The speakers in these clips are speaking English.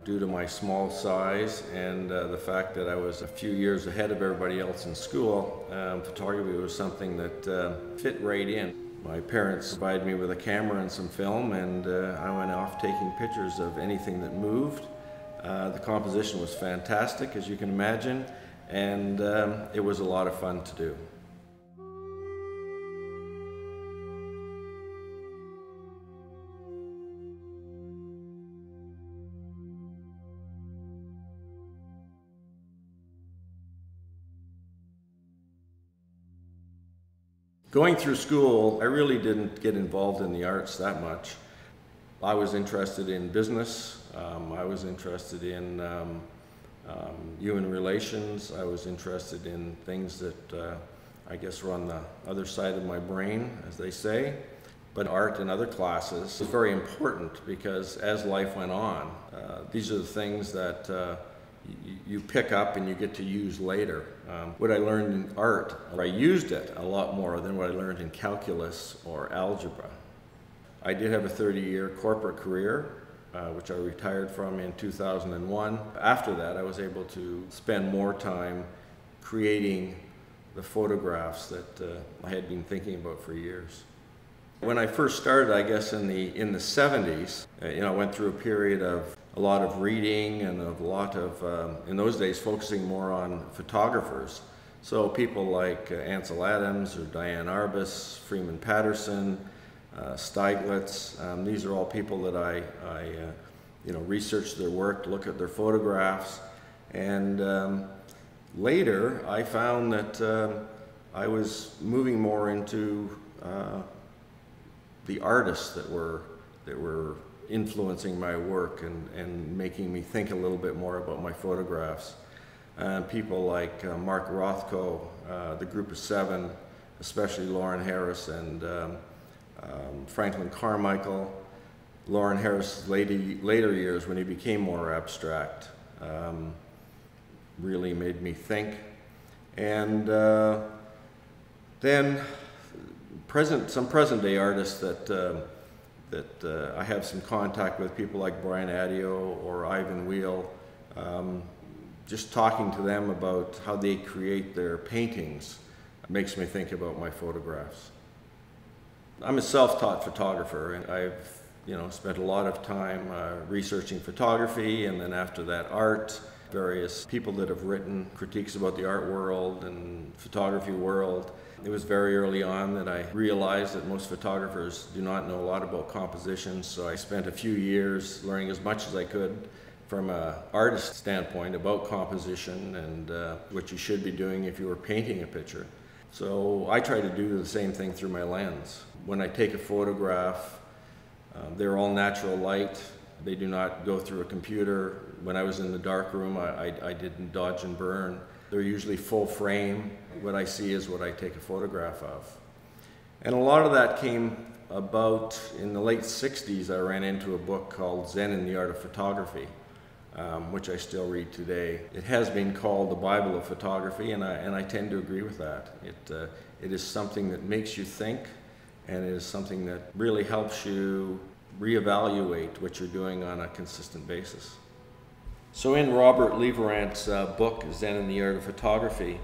due to my small size and the fact that I was a few years ahead of everybody else in school. Photography was something that fit right in. My parents provided me with a camera and some film, and I went off taking pictures of anything that moved. The composition was fantastic, as you can imagine, and it was a lot of fun to do. Going through school, I really didn't get involved in the arts that much. I was interested in business, I was interested in human relations, I was interested in things that I guess were on the other side of my brain, as they say. But art and other classes was very important because as life went on, these are the things that you pick up and you get to use later. What I learned in art, I used it a lot more than what I learned in calculus or algebra. I did have a 30-year corporate career, which I retired from in 2001. After that, I was able to spend more time creating the photographs that I had been thinking about for years. When I first started, I guess in the 70s, I went through a period of a lot of reading and a lot of, in those days, focusing more on photographers. So people like Ansel Adams or Diane Arbus, Freeman Patterson, Stieglitz. These are all people that I researched their work, look at their photographs, and later I found that I was moving more into the artists that were influencing my work and making me think a little bit more about my photographs. People like Mark Rothko, the Group of Seven, especially Lauren Harris and Franklin Carmichael. Lauren Harris' later years, when he became more abstract, really made me think. And then some present-day artists that I have some contact with, people like Brian Adio or Ivan Wheel, just talking to them about how they create their paintings makes me think about my photographs. I'm a self-taught photographer, and I've spent a lot of time researching photography, and then after that art. Various people that have written critiques about the art world and photography world. It was very early on that I realized that most photographers do not know a lot about composition, so I spent a few years learning as much as I could from an artist standpoint about composition and what you should be doing if you were painting a picture. So I try to do the same thing through my lens. When I take a photograph, they're all natural light. They do not go through a computer. When I was in the dark room, I didn't dodge and burn. They're usually full frame. What I see is what I take a photograph of. And a lot of that came about in the late 60s. I ran into a book called Zen in the Art of Photography, which I still read today. It has been called the Bible of photography, and I tend to agree with that. It is something that makes you think, and it is something that really helps you reevaluate what you're doing on a consistent basis. So in Robert Leverant's book, Zen in the Art of Photography,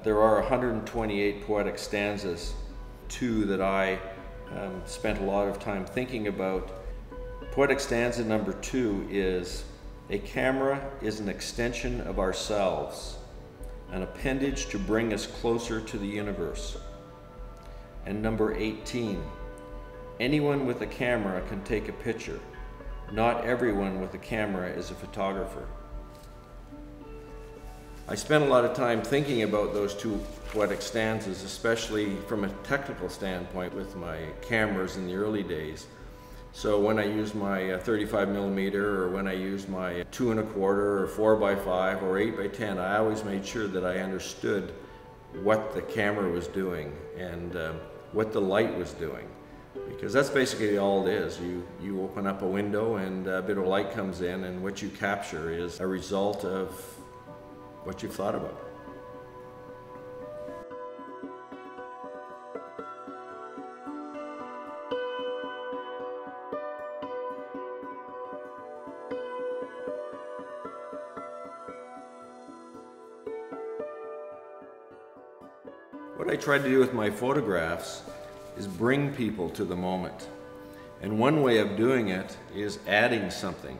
there are 128 poetic stanzas, two that I spent a lot of time thinking about. Poetic stanza number 2 is, "A camera is an extension of ourselves, an appendage to bring us closer to the universe." And number 18, "Anyone with a camera can take a picture. Not everyone with a camera is a photographer." I spent a lot of time thinking about those two poetic stanzas, especially from a technical standpoint with my cameras in the early days. So when I used my 35mm or when I used my 2 1/4 or 4x5 or 8x10, I always made sure that I understood what the camera was doing and what the light was doing. Because that's basically all it is. You open up a window and a bit of light comes in, and what you capture is a result of what you've thought about. What I try to do with my photographs is bring people to the moment. And one way of doing it is adding something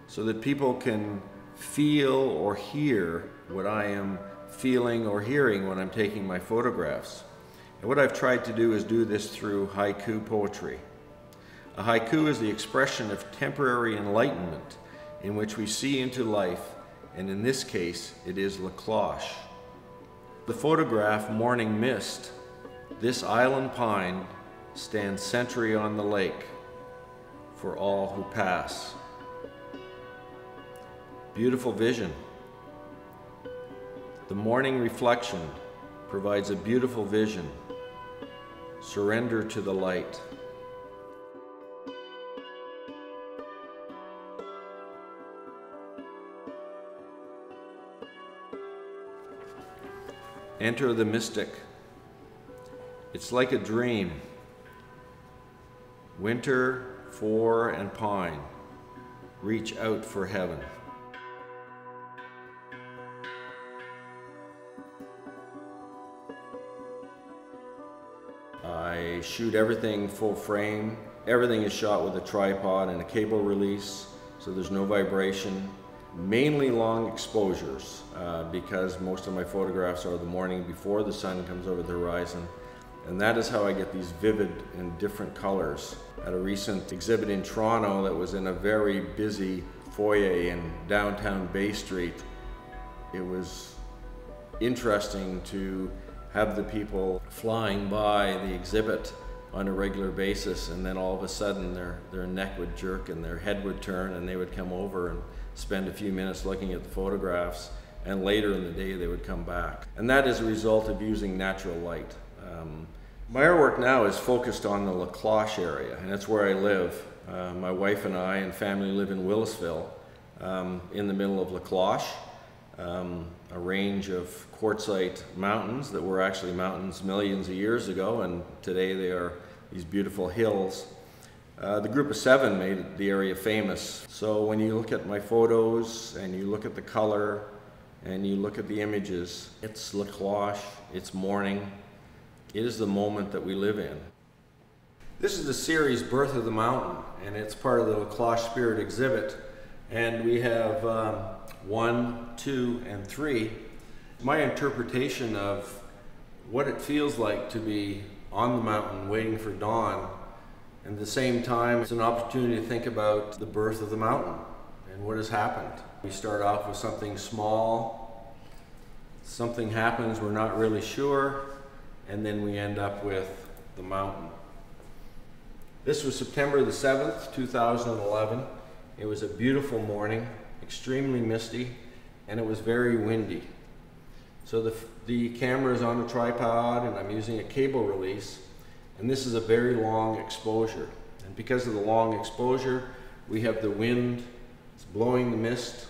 so that people can feel or hear what I am feeling or hearing when I'm taking my photographs. And what I've tried to do is do this through haiku poetry. A haiku is the expression of temporary enlightenment in which we see into life, and in this case, it is La Cloche. The photograph Morning Mist, this island pine stands sentry on the lake for all who pass. Beautiful vision. The morning reflection provides a beautiful vision. Surrender to the light. Enter the mystic. It's like a dream. Winter, fir, and pine reach out for heaven. I shoot everything full frame. Everything is shot with a tripod and a cable release, so there's no vibration. Mainly long exposures because most of my photographs are the morning before the sun comes over the horizon, and that is how I get these vivid and different colors. At a recent exhibit in Toronto that was in a very busy foyer in downtown Bay Street, it was interesting to have the people flying by the exhibit on a regular basis, and then all of a sudden their neck would jerk and their head would turn and they would come over and spend a few minutes looking at the photographs, and later in the day they would come back. And that is a result of using natural light. My artwork now is focused on the La Cloche area, and that's where I live. My wife and I and family live in Willisville, in the middle of La Cloche, a range of quartzite mountains that were actually mountains millions of years ago, and today they are these beautiful hills. The group of 7 made the area famous. So when you look at my photos and you look at the color and you look at the images, it's La Cloche, it's morning. It is the moment that we live in. This is the series Birth of the Mountain, and it's part of the La Cloche Spirit exhibit. And we have 1, 2, and 3. My interpretation of what it feels like to be on the mountain waiting for dawn, and at the same time it's an opportunity to think about the birth of the mountain and what has happened. We start off with something small, something happens, we're not really sure, and then we end up with the mountain. This was September the 7th, 2011. It was a beautiful morning, extremely misty, and it was very windy. So the camera is on a tripod and I'm using a cable release, and this is a very long exposure. And because of the long exposure, we have the wind, it's blowing the mist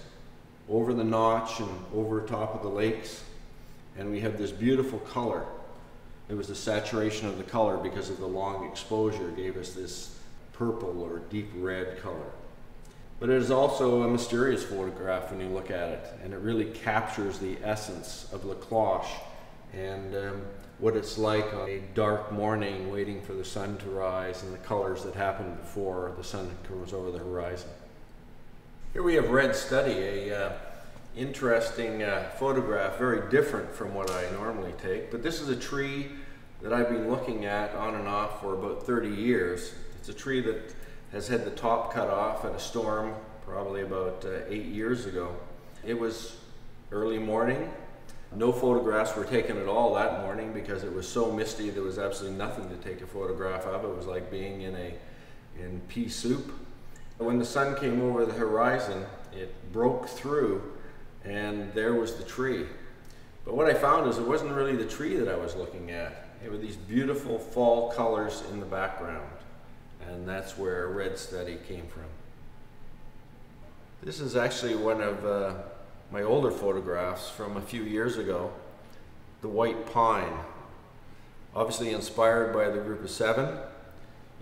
over the notch and over top of the lakes, and we have this beautiful color. It was the saturation of the color because of the long exposure gave us this purple or deep red color. But it is also a mysterious photograph when you look at it, and it really captures the essence of La Cloche and what it's like on a dark morning waiting for the sun to rise and the colors that happen before the sun comes over the horizon. Here we have Red Study, a interesting photograph, very different from what I normally take, but this is a tree that I've been looking at on and off for about 30 years. It's a tree that has had the top cut off at a storm probably about 8 years ago. It was early morning. No photographs were taken at all that morning because it was so misty there was absolutely nothing to take a photograph of. It was like being in pea soup. When the sun came over the horizon, it broke through and there was the tree. But what I found is it wasn't really the tree that I was looking at. It were these beautiful fall colors in the background. And that's where Red Study came from. This is actually one of my older photographs from a few years ago, the white pine. Obviously inspired by the group of 7.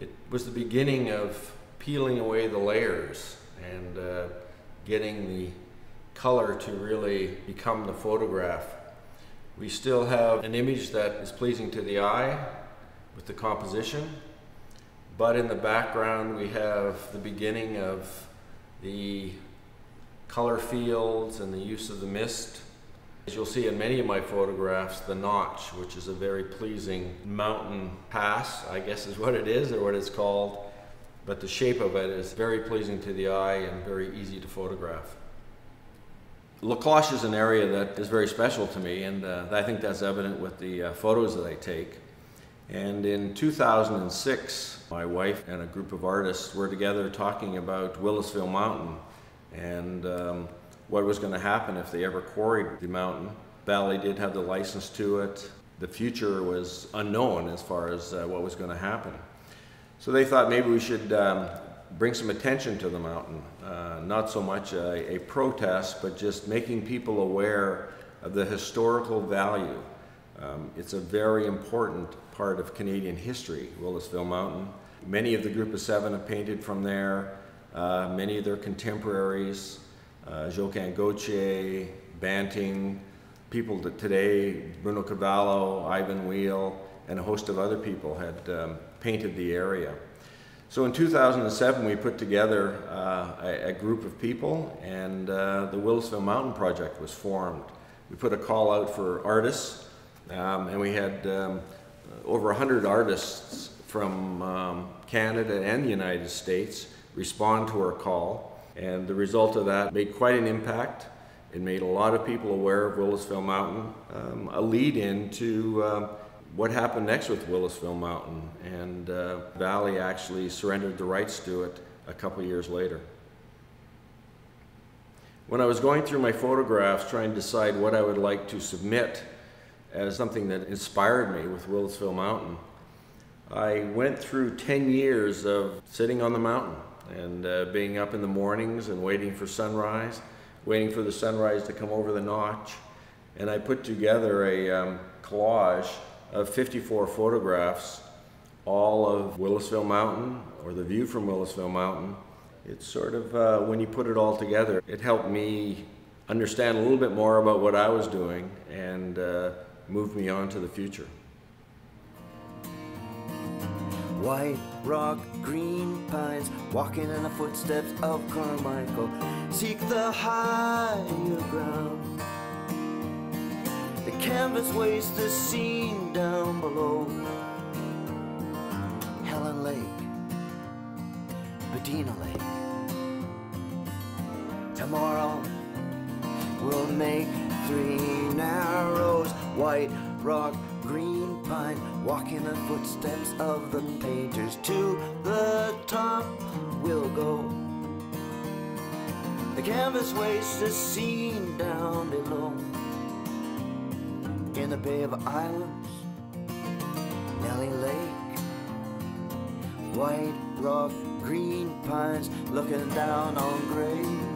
It was the beginning of peeling away the layers and getting the color to really become the photograph. We still have an image that is pleasing to the eye with the composition, but in the background we have the beginning of the color fields and the use of the mist. As you'll see in many of my photographs, the notch, which is a very pleasing mountain pass, I guess is what it is, or what it's called, but the shape of it is very pleasing to the eye and very easy to photograph. La Cloche is an area that is very special to me, and I think that's evident with the photos that I take. And in 2006, my wife and a group of artists were together talking about Willisville Mountain and what was going to happen if they ever quarried the mountain. Valley did have the license to it. The future was unknown as far as what was going to happen. So they thought maybe we should bring some attention to the mountain. Not so much a protest, but just making people aware of the historical value. It's a very important part of Canadian history, Willisville Mountain. Many of the group of 7 have painted from there. Many of their contemporaries, Joaquin Gauthier, Banting, people that today, Bruno Cavallo, Ivan Wheel, and a host of other people had painted the area. So in 2007 we put together a group of people, and the Willisville Mountain Project was formed. We put a call out for artists, and we had over 100 artists from Canada and the United States respond to our call. And the result of that made quite an impact. It made a lot of people aware of Willisville Mountain, a lead-in to what happened next with Willisville Mountain. And Valley actually surrendered the rights to it a couple years later. When I was going through my photographs trying to decide what I would like to submit as something that inspired me with Willisville Mountain, I went through 10 years of sitting on the mountain and being up in the mornings and waiting for sunrise, waiting for the sunrise to come over the notch. And I put together a collage of 54 photographs, all of Willisville Mountain, or the view from Willisville Mountain. It's sort of, when you put it all together, it helped me understand a little bit more about what I was doing and moved me on to the future. White rock, green pines, walking in the footsteps of Carmichael, seek the higher ground. The canvas wastes the scene down below. Helen Lake, Medina Lake. Tomorrow we'll make 3 narrows. White rock, green pine, walking the footsteps of the painters. To the top we'll go. The canvas wastes the scene down below. In the Bay of Islands, Nellie Lake, white rock, green pines, looking down on Grey.